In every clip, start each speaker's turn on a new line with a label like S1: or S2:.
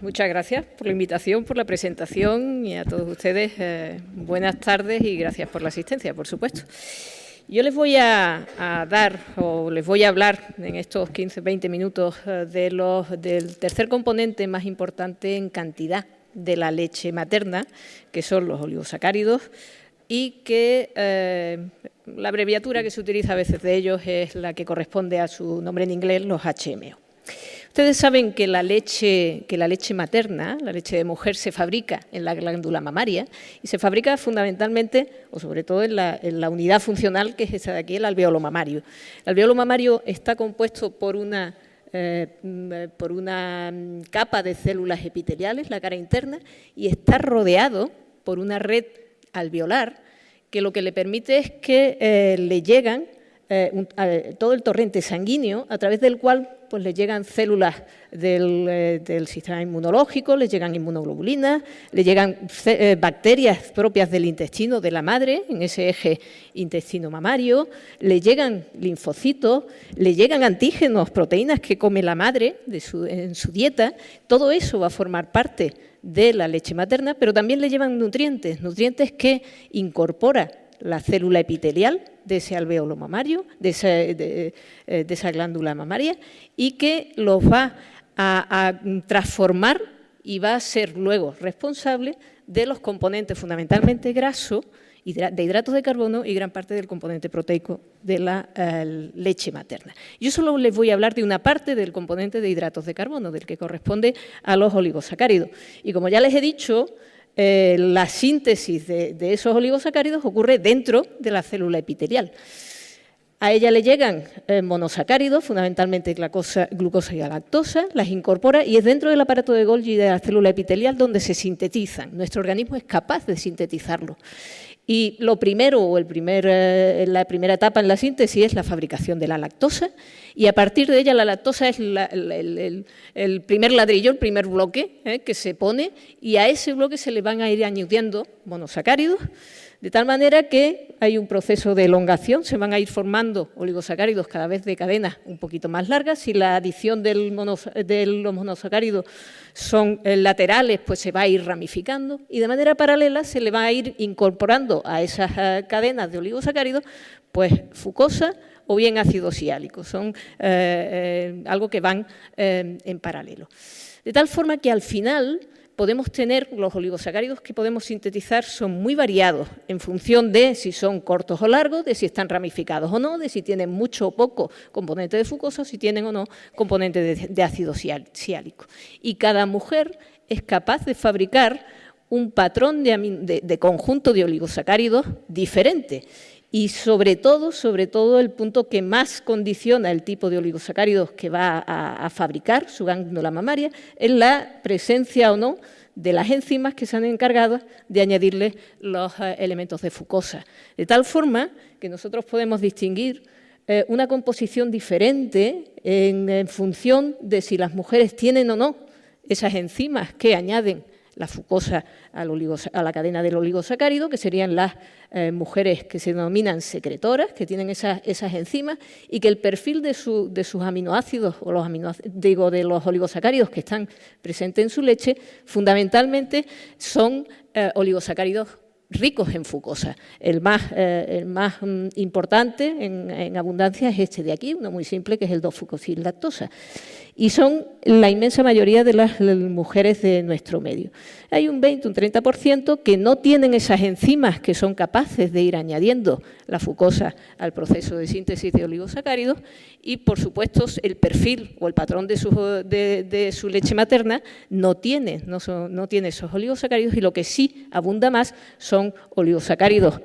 S1: Muchas gracias por la invitación, por la presentación y a todos ustedes buenas tardes y gracias por la asistencia, por supuesto. Yo les voy a les voy a hablar en estos 15-20 minutos del tercer componente más importante en cantidad de la leche materna, que son los oligosacáridos, y que la abreviatura que se utiliza a veces de ellos es la que corresponde a su nombre en inglés, los HMO. Ustedes saben que la leche materna, la leche de mujer, se fabrica en la glándula mamaria y se fabrica fundamentalmente, o sobre todo en la unidad funcional que es esta de aquí, el alvéolo mamario. El alvéolo mamario está compuesto por una capa de células epiteliales, la cara interna, y está rodeado por una red alveolar que lo que le permite es que le llegan todo el torrente sanguíneo a través del cual pues le llegan células del sistema inmunológico, le llegan inmunoglobulinas, le llegan bacterias propias del intestino de la madre, en ese eje intestino mamario, le llegan linfocitos, le llegan antígenos, proteínas que come la madre en su dieta. Todo eso va a formar parte de la leche materna, pero también le llevan nutrientes que incorpora la célula epitelial de ese alvéolo mamario, de esa glándula mamaria, y que los va a transformar y va a ser luego responsable de los componentes fundamentalmente grasos, de hidratos de carbono y gran parte del componente proteico de la leche materna. Yo solo les voy a hablar de una parte del componente de hidratos de carbono, del que corresponde a los oligosacáridos. Y como ya les he dicho, la síntesis de esos oligosacáridos ocurre dentro de la célula epitelial. A ella le llegan monosacáridos, fundamentalmente glucosa y galactosa, las incorpora y es dentro del aparato de Golgi de la célula epitelial donde se sintetizan. Nuestro organismo es capaz de sintetizarlo. Y lo primero, la primera etapa en la síntesis es la fabricación de la lactosa y a partir de ella la lactosa es el primer ladrillo, el primer bloque que se pone y a ese bloque se le van a ir añadiendo monosacáridos de tal manera que hay un proceso de elongación, se van a ir formando oligosacáridos cada vez de cadenas un poquito más largas. Si la adición de los monosacáridos son laterales, pues se va a ir ramificando y de manera paralela se le va a ir incorporando a esas cadenas de oligosacáridos pues fucosa o bien ácido siálico. Son algo que van en paralelo. De tal forma que al final podemos tener, los oligosacáridos que podemos sintetizar son muy variados en función de si son cortos o largos, de si están ramificados o no, de si tienen mucho o poco componente de fucosa, si tienen o no componente de ácido siálico. Y cada mujer es capaz de fabricar un patrón de conjunto de oligosacáridos diferente. Y sobre todo el punto que más condiciona el tipo de oligosacáridos que va a fabricar su glándula mamaria es la presencia o no de las enzimas que se han encargado de añadirle los elementos de fucosa. De tal forma que nosotros podemos distinguir una composición diferente en función de si las mujeres tienen o no esas enzimas que añaden la fucosa a la cadena del oligosacárido, que serían las mujeres que se denominan secretoras, que tienen esas enzimas, y que el perfil de sus aminoácidos, o de los oligosacáridos que están presentes en su leche, fundamentalmente son oligosacáridos ricos en fucosa. El más importante en abundancia es este de aquí, uno muy simple, que es el 2-fucosilactosa. Y son la inmensa mayoría de las mujeres de nuestro medio. Hay un 20, un 30% que no tienen esas enzimas que son capaces de ir añadiendo la fucosa al proceso de síntesis de oligosacáridos y, por supuesto, el perfil o el patrón de su leche materna no tiene esos oligosacáridos y lo que sí abunda más son oligosacáridos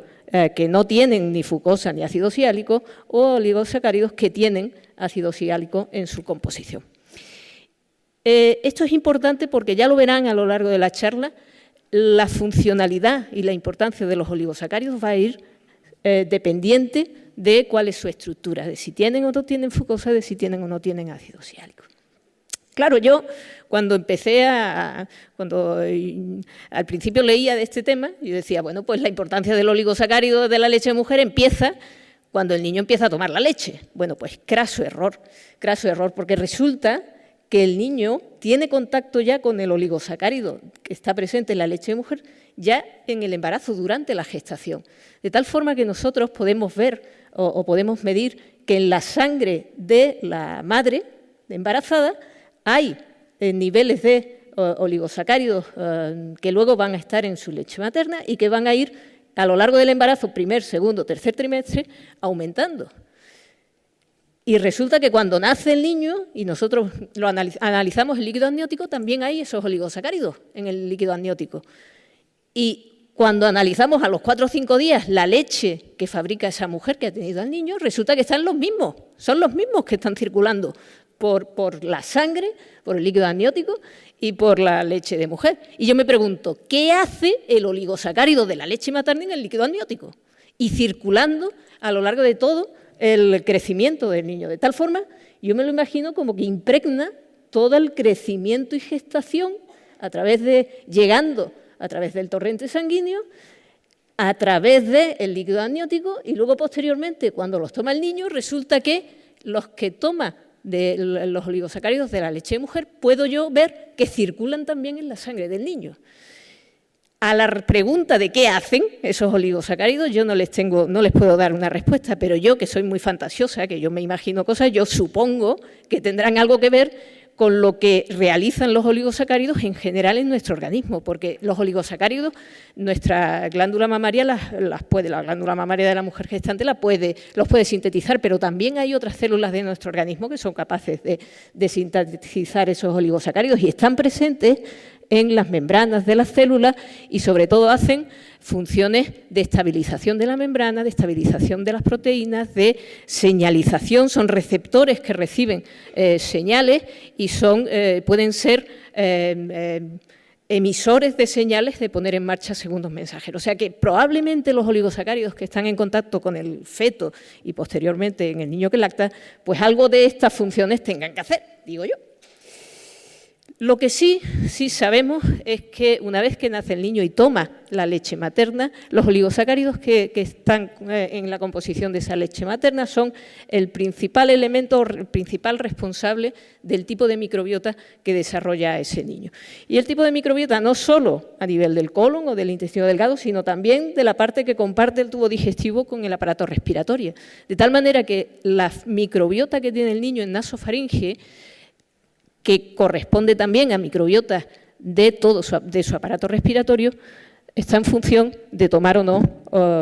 S1: que no tienen ni fucosa ni ácido siálico o oligosacáridos que tienen ácido siálico en su composición. Esto es importante porque ya lo verán a lo largo de la charla, la funcionalidad y la importancia de los oligosacáridos va a ir dependiente de cuál es su estructura, de si tienen o no tienen fucosa, de si tienen o no tienen ácido siálico. Claro, yo cuando al principio leía de este tema, yo decía, bueno, pues la importancia del oligosacárido de la leche de mujer empieza cuando el niño empieza a tomar la leche. Bueno, pues craso error, porque resulta que el niño tiene contacto ya con el oligosacárido que está presente en la leche de mujer ya en el embarazo, durante la gestación. De tal forma que nosotros podemos ver o podemos medir que en la sangre de la madre embarazada hay niveles de oligosacáridos que luego van a estar en su leche materna y que van a ir a lo largo del embarazo, primer, segundo, tercer trimestre, aumentando. Y resulta que cuando nace el niño, y nosotros lo analizamos el líquido amniótico, también hay esos oligosacáridos en el líquido amniótico. Y cuando analizamos a los 4 o 5 días la leche que fabrica esa mujer que ha tenido al niño, resulta que están los mismos, son los mismos que están circulando por la sangre, por el líquido amniótico y por la leche de mujer. Y yo me pregunto, ¿qué hace el oligosacárido de la leche materna en el líquido amniótico? Y circulando a lo largo de todo el crecimiento del niño. De tal forma, yo me lo imagino como que impregna todo el crecimiento y gestación llegando a través del torrente sanguíneo, a través del líquido amniótico, y luego posteriormente, cuando los toma el niño, resulta que los que toma de los oligosacáridos de la leche de mujer, puedo yo ver que circulan también en la sangre del niño. A la pregunta de qué hacen esos oligosacáridos, yo no les puedo dar una respuesta, pero yo, que soy muy fantasiosa, que yo me imagino cosas, yo supongo que tendrán algo que ver con lo que realizan los oligosacáridos en general en nuestro organismo, porque los oligosacáridos, nuestra glándula mamaria la glándula mamaria de la mujer gestante los puede sintetizar, pero también hay otras células de nuestro organismo que son capaces de sintetizar esos oligosacáridos y están presentes en las membranas de las células y sobre todo hacen funciones de estabilización de la membrana, de estabilización de las proteínas, de señalización, son receptores que reciben señales y pueden ser emisores de señales de poner en marcha segundos mensajeros. O sea que probablemente los oligosacáridos que están en contacto con el feto y posteriormente en el niño que lacta, pues algo de estas funciones tengan que hacer, digo yo. Lo que sí sabemos es que una vez que nace el niño y toma la leche materna, los oligosacáridos que están en la composición de esa leche materna son el principal elemento, el principal responsable del tipo de microbiota que desarrolla ese niño. Y el tipo de microbiota no solo a nivel del colon o del intestino delgado, sino también de la parte que comparte el tubo digestivo con el aparato respiratorio. De tal manera que la microbiota que tiene el niño en nasofaringe, que corresponde también a microbiota de su aparato respiratorio, está en función de tomar o no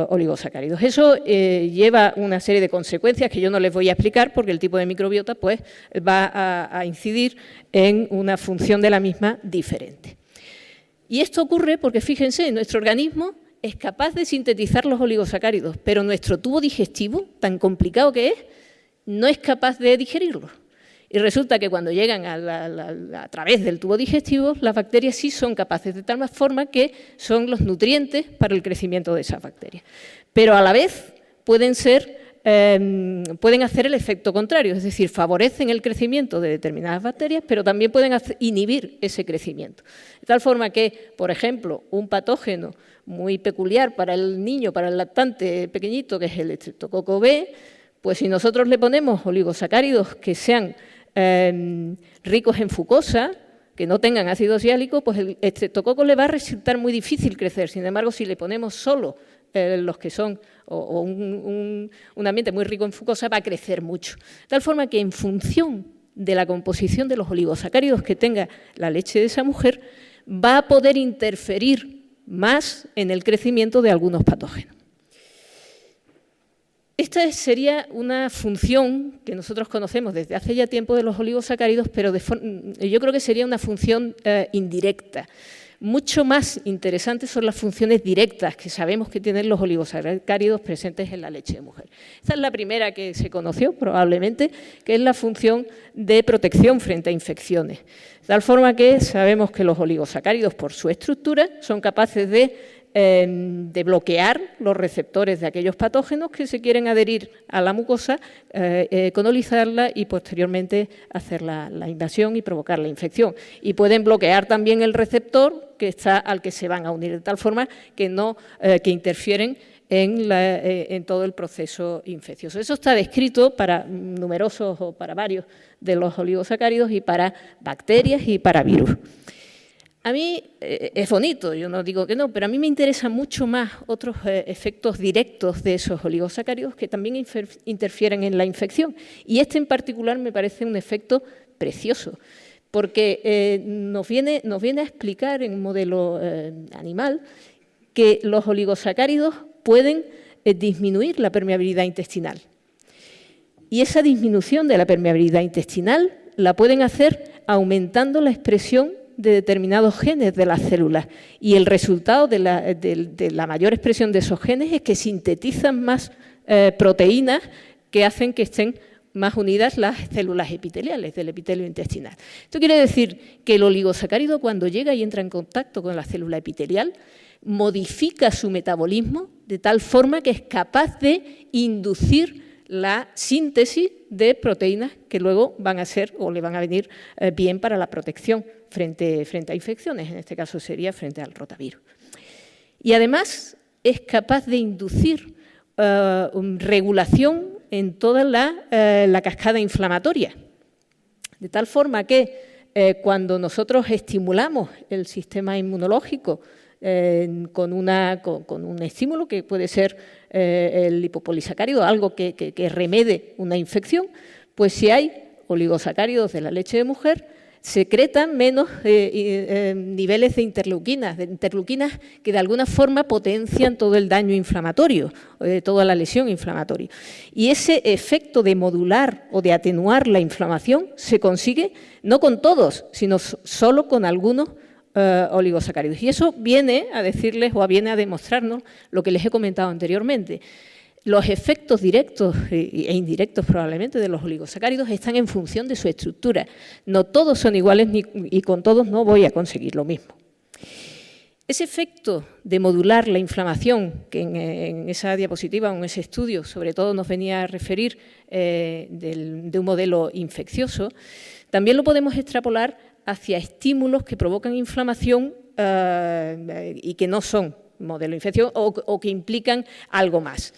S1: oligosacáridos. Eso lleva una serie de consecuencias que yo no les voy a explicar porque el tipo de microbiota pues, va a incidir en una función de la misma diferente. Y esto ocurre porque, fíjense, nuestro organismo es capaz de sintetizar los oligosacáridos, pero nuestro tubo digestivo, tan complicado que es, no es capaz de digerirlos. Y resulta que cuando llegan a través del tubo digestivo, las bacterias sí son capaces, de tal forma que son los nutrientes para el crecimiento de esas bacterias. Pero a la vez pueden hacer el efecto contrario, es decir, favorecen el crecimiento de determinadas bacterias, pero también pueden inhibir ese crecimiento. De tal forma que, por ejemplo, un patógeno muy peculiar para el niño, para el lactante pequeñito, que es el estreptococo B, pues si nosotros le ponemos oligosacáridos que sean ricos en fucosa, que no tengan ácido siálico, pues el estreptococo le va a resultar muy difícil crecer. Sin embargo, si le ponemos solo los que son un ambiente muy rico en fucosa, va a crecer mucho. De tal forma que en función de la composición de los oligosacáridos que tenga la leche de esa mujer, va a poder interferir más en el crecimiento de algunos patógenos. Esta sería una función que nosotros conocemos desde hace ya tiempo de los oligosacáridos, pero yo creo que sería una función indirecta. Mucho más interesantes son las funciones directas que sabemos que tienen los oligosacáridos presentes en la leche de mujer. Esta es la primera que se conoció probablemente, que es la función de protección frente a infecciones. De tal forma que sabemos que los oligosacáridos, por su estructura, son capaces de bloquear los receptores de aquellos patógenos que se quieren adherir a la mucosa, colonizarla y posteriormente hacer la invasión y provocar la infección. Y pueden bloquear también el receptor al que se van a unir, de tal forma que interfieren en todo el proceso infeccioso. Eso está descrito para numerosos o para varios de los oligosacáridos y para bacterias y para virus. A mí es bonito, yo no digo que no, pero a mí me interesan mucho más otros efectos directos de esos oligosacáridos que también interfieren en la infección. Y este en particular me parece un efecto precioso, porque nos viene a explicar en un modelo animal que los oligosacáridos pueden disminuir la permeabilidad intestinal. Y esa disminución de la permeabilidad intestinal la pueden hacer aumentando la expresión de determinados genes de las células. Y el resultado de la mayor expresión de esos genes es que sintetizan más proteínas que hacen que estén más unidas las células epiteliales del epitelio intestinal. Esto quiere decir que el oligosacárido, cuando llega y entra en contacto con la célula epitelial, modifica su metabolismo de tal forma que es capaz de inducir la síntesis de proteínas que luego van a ser o le van a venir bien para la protección frente a infecciones, en este caso sería frente al rotavirus. Y además es capaz de inducir regulación en toda la cascada inflamatoria, de tal forma que cuando nosotros estimulamos el sistema inmunológico con un estímulo que puede ser el lipopolisacárido, algo que remede una infección, pues si hay oligosacáridos de la leche de mujer, secretan menos niveles de interleuquinas que de alguna forma potencian todo el daño inflamatorio, toda la lesión inflamatoria. Y ese efecto de modular o de atenuar la inflamación se consigue no con todos, sino solo con algunos oligosacáridos. Y eso viene a decirles o viene a demostrarnos lo que les he comentado anteriormente. Los efectos directos e indirectos probablemente de los oligosacáridos están en función de su estructura. No todos son iguales y con todos no voy a conseguir lo mismo. Ese efecto de modular la inflamación, que en esa diapositiva o en ese estudio sobre todo nos venía a referir de un modelo infeccioso, también lo podemos extrapolar hacia estímulos que provocan inflamación y que no son modelo de infección o que implican algo más.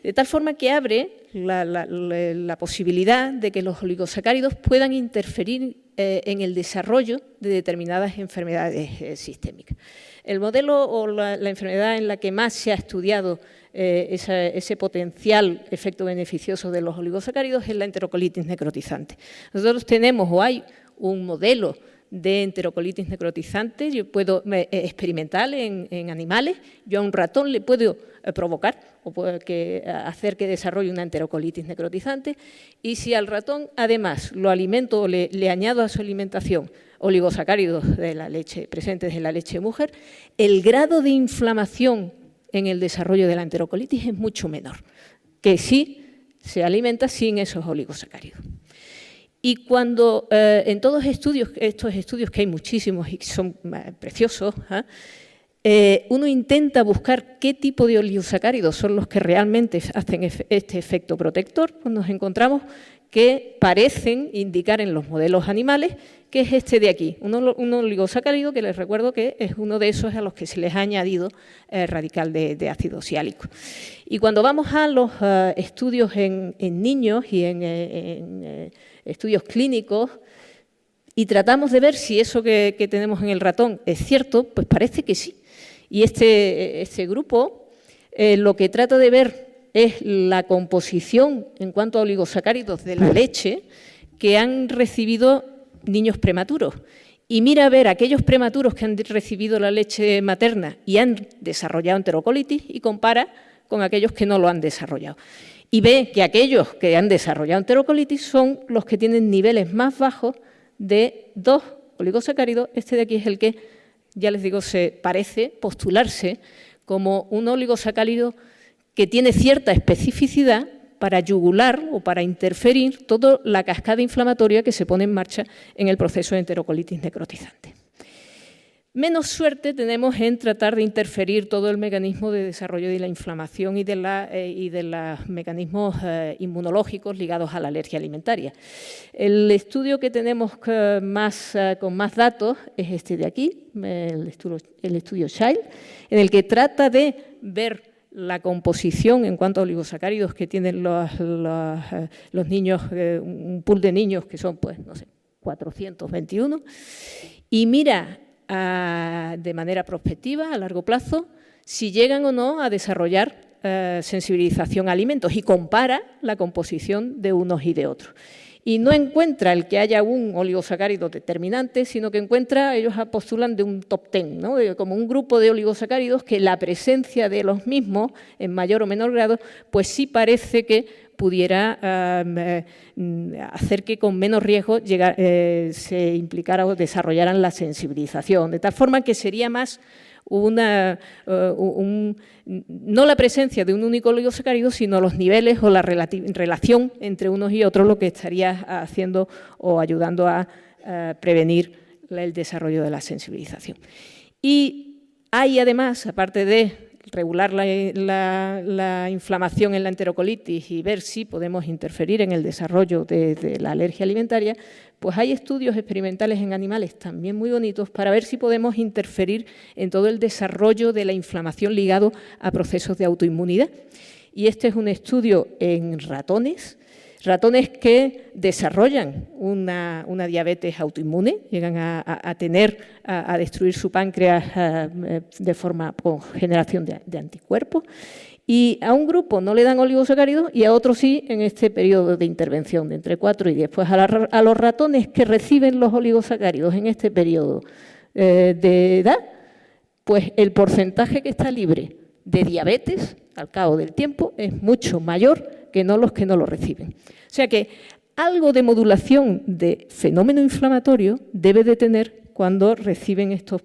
S1: De tal forma que abre la posibilidad de que los oligosacáridos puedan interferir en el desarrollo de determinadas enfermedades sistémicas. El modelo o la enfermedad en la que más se ha estudiado ese potencial efecto beneficioso de los oligosacáridos es la enterocolitis necrotizante. Nosotros tenemos o hay un modelo de enterocolitis necrotizante, yo puedo experimental en animales, yo a un ratón le puedo provocar o puedo hacer que desarrolle una enterocolitis necrotizante, y si al ratón además lo alimento o le añado a su alimentación oligosacáridos de la leche, presentes en la leche de mujer, el grado de inflamación en el desarrollo de la enterocolitis es mucho menor que si se alimenta sin esos oligosacáridos. Y cuando en todos estos estudios, que hay muchísimos y que son preciosos, uno intenta buscar qué tipo de oligosacáridos son los que realmente hacen este efecto protector, pues nos encontramos que parecen indicar en los modelos animales que es este de aquí, un oligosacárido que les recuerdo que es uno de esos a los que se les ha añadido radical de ácido oxálico. Y cuando vamos a los estudios en niños y en estudios clínicos y tratamos de ver si eso que tenemos en el ratón es cierto, pues parece que sí. Y este grupo lo que trata de ver es la composición en cuanto a oligosacáridos de la leche que han recibido niños prematuros. Y mira a ver aquellos prematuros que han recibido la leche materna y han desarrollado enterocolitis y compara con aquellos que no lo han desarrollado. Y ve que aquellos que han desarrollado enterocolitis son los que tienen niveles más bajos de 2 oligosacáridos. Este de aquí es el que, ya les digo, se parece postularse como un oligosacárido que tiene cierta especificidad para yugular o para interferir toda la cascada inflamatoria que se pone en marcha en el proceso de enterocolitis necrotizante. Menos suerte tenemos en tratar de interferir todo el mecanismo de desarrollo de la inflamación y de los mecanismos inmunológicos ligados a la alergia alimentaria. El estudio que tenemos con más datos es este de aquí, el estudio Child, en el que trata de ver la composición en cuanto a oligosacáridos que tienen los niños, un pool de niños que son, pues, no sé, 421, y mira de manera prospectiva, a largo plazo, si llegan o no a desarrollar sensibilización a alimentos y compara la composición de unos y de otros. Y no encuentra el que haya un oligosacárido determinante, sino que encuentra, ellos postulan de un top 10, ¿no? Como un grupo de oligosacáridos que la presencia de los mismos, en mayor o menor grado, pues sí parece que pudiera hacer que con menos riesgo se implicara o desarrollaran la sensibilización, de tal forma que sería más no la presencia de un único oligosacárido, sino los niveles o la relación entre unos y otros, lo que estaría haciendo o ayudando a prevenir el desarrollo de la sensibilización. Y hay además, aparte de regular la inflamación en la enterocolitis y ver si podemos interferir en el desarrollo de la alergia alimentaria, pues hay estudios experimentales en animales también muy bonitos para ver si podemos interferir en todo el desarrollo de la inflamación ligado a procesos de autoinmunidad. Y este es un estudio en ratones que desarrollan una diabetes autoinmune, llegan a destruir su páncreas con generación de anticuerpos, y a un grupo no le dan oligosacáridos y a otro sí en este periodo de intervención de entre 4 y 10. Pues a los ratones que reciben los oligosacáridos en este periodo de edad, pues el porcentaje que está libre de diabetes al cabo del tiempo es mucho mayor que no los que no lo reciben. O sea que algo de modulación de fenómeno inflamatorio debe de tener cuando reciben estos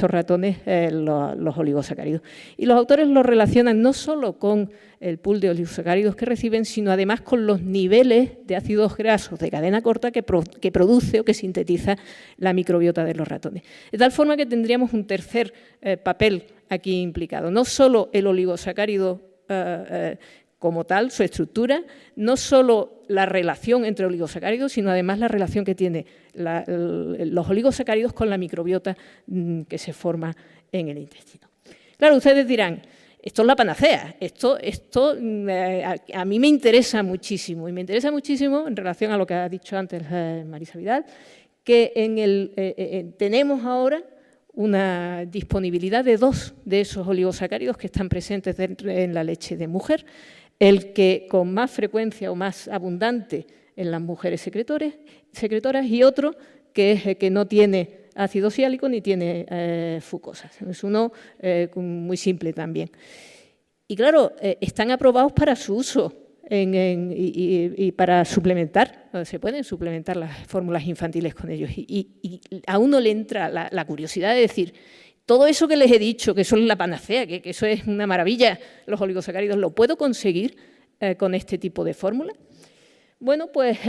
S1: ratones los oligosacáridos. Y los autores lo relacionan no solo con el pool de oligosacáridos que reciben, sino además con los niveles de ácidos grasos de cadena corta que produce o que sintetiza la microbiota de los ratones. De tal forma que tendríamos un tercer papel aquí implicado. No solo el oligosacárido como tal, su estructura, no solo la relación entre oligosacáridos, sino además la relación que tiene los oligosacáridos con la microbiota que se forma en el intestino. Claro, ustedes dirán, esto es la panacea, esto a mí me interesa muchísimo, y me interesa muchísimo en relación a lo que ha dicho antes Marisa Vidal, que tenemos ahora una disponibilidad de 2 de esos oligosacáridos que están presentes en la leche de mujer, el que con más frecuencia o más abundante en las mujeres secretoras y otro que es el que no tiene ácido siálico ni tiene fucosas. Es uno muy simple también. Y claro, están aprobados para su uso y para suplementar. Se pueden suplementar las fórmulas infantiles con ellos. Y a uno le entra la curiosidad de decir, todo eso que les he dicho, que eso es la panacea, que eso es una maravilla, los oligosacáridos, ¿lo puedo conseguir con este tipo de fórmula? Bueno, pues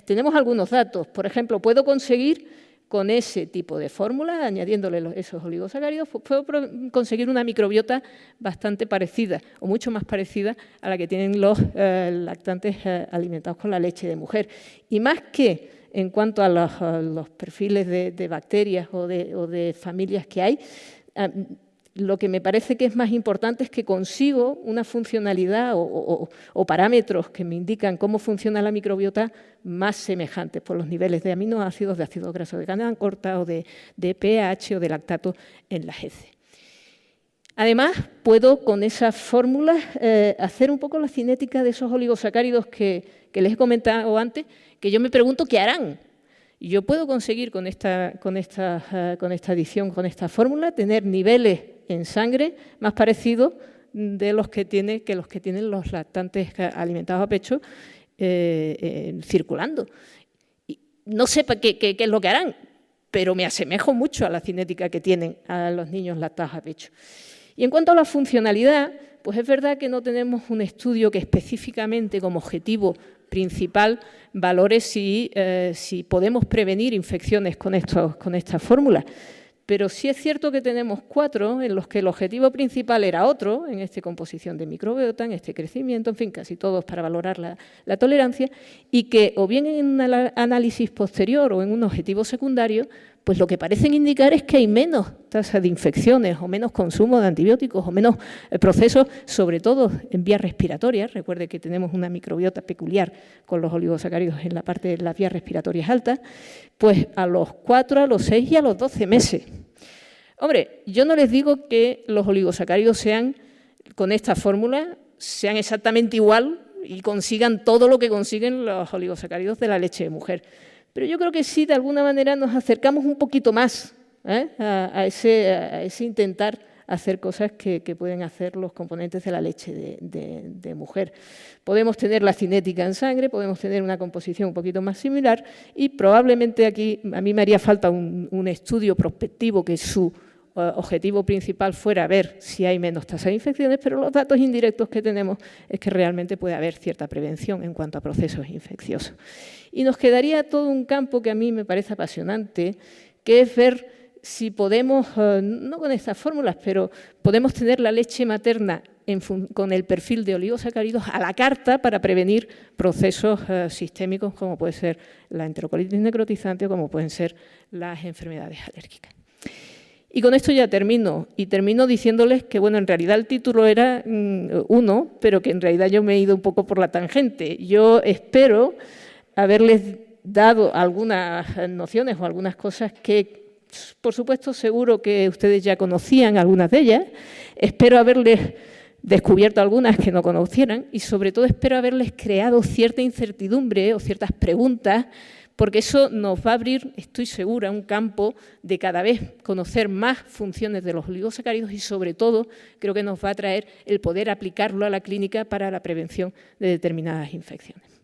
S1: tenemos algunos datos. Por ejemplo, puedo conseguir con ese tipo de fórmula, añadiéndole esos oligosacáridos, puedo conseguir una microbiota bastante parecida o mucho más parecida a la que tienen los lactantes alimentados con la leche de mujer. Y más que en cuanto a los perfiles de bacterias o de familias que hay, lo que me parece que es más importante es que consigo una funcionalidad o parámetros que me indican cómo funciona la microbiota más semejantes por los niveles de aminoácidos, de ácidos grasos de cadena corta o de pH o de lactato en las heces. Además, puedo con esas fórmulas hacer un poco la cinética de esos oligosacáridos que les he comentado antes, que yo me pregunto qué harán. Y yo puedo conseguir con esta adición, con esta fórmula, tener niveles en sangre más parecidos de los que tienen los lactantes alimentados a pecho circulando. Y no sé qué es lo que harán, pero me asemejo mucho a la cinética que tienen a los niños lactados a pecho. Y en cuanto a la funcionalidad, pues es verdad que no tenemos un estudio que específicamente como objetivo principal valore si podemos prevenir infecciones con estas fórmulas. Pero sí es cierto que tenemos 4 en los que el objetivo principal era otro, en esta composición de microbiota, en este crecimiento, en fin, casi todos para valorar la tolerancia, y que o bien en un análisis posterior o en un objetivo secundario, pues lo que parecen indicar es que hay menos tasa de infecciones o menos consumo de antibióticos o menos procesos, sobre todo en vías respiratorias. Recuerde que tenemos una microbiota peculiar con los oligosacáridos en la parte de las vías respiratorias altas, pues a los 4, a los 6 y a los 12 meses. Hombre, yo no les digo que los oligosacáridos sean, con esta fórmula, sean exactamente igual y consigan todo lo que consiguen los oligosacáridos de la leche de mujer. Pero yo creo que sí, de alguna manera, nos acercamos un poquito más a ese intentar hacer cosas que pueden hacer los componentes de la leche de mujer. Podemos tener la cinética en sangre, podemos tener una composición un poquito más similar y probablemente aquí a mí me haría falta un estudio prospectivo que su objetivo principal fuera ver si hay menos tasa de infecciones, pero los datos indirectos que tenemos es que realmente puede haber cierta prevención en cuanto a procesos infecciosos. Y nos quedaría todo un campo que a mí me parece apasionante, que es ver si podemos, no con estas fórmulas, pero podemos tener la leche materna con el perfil de oligosacáridos a la carta para prevenir procesos sistémicos como puede ser la enterocolitis necrotizante o como pueden ser las enfermedades alérgicas. Y con esto ya termino, y termino diciéndoles que, bueno, en realidad el título era uno, pero que en realidad yo me he ido un poco por la tangente. Yo espero haberles dado algunas nociones o algunas cosas que, por supuesto, seguro que ustedes ya conocían algunas de ellas. Espero haberles descubierto algunas que no conocieran y, sobre todo, espero haberles creado cierta incertidumbre o ciertas preguntas, porque eso nos va a abrir, estoy segura, un campo de cada vez conocer más funciones de los oligosacáridos y, sobre todo, creo que nos va a traer el poder aplicarlo a la clínica para la prevención de determinadas infecciones.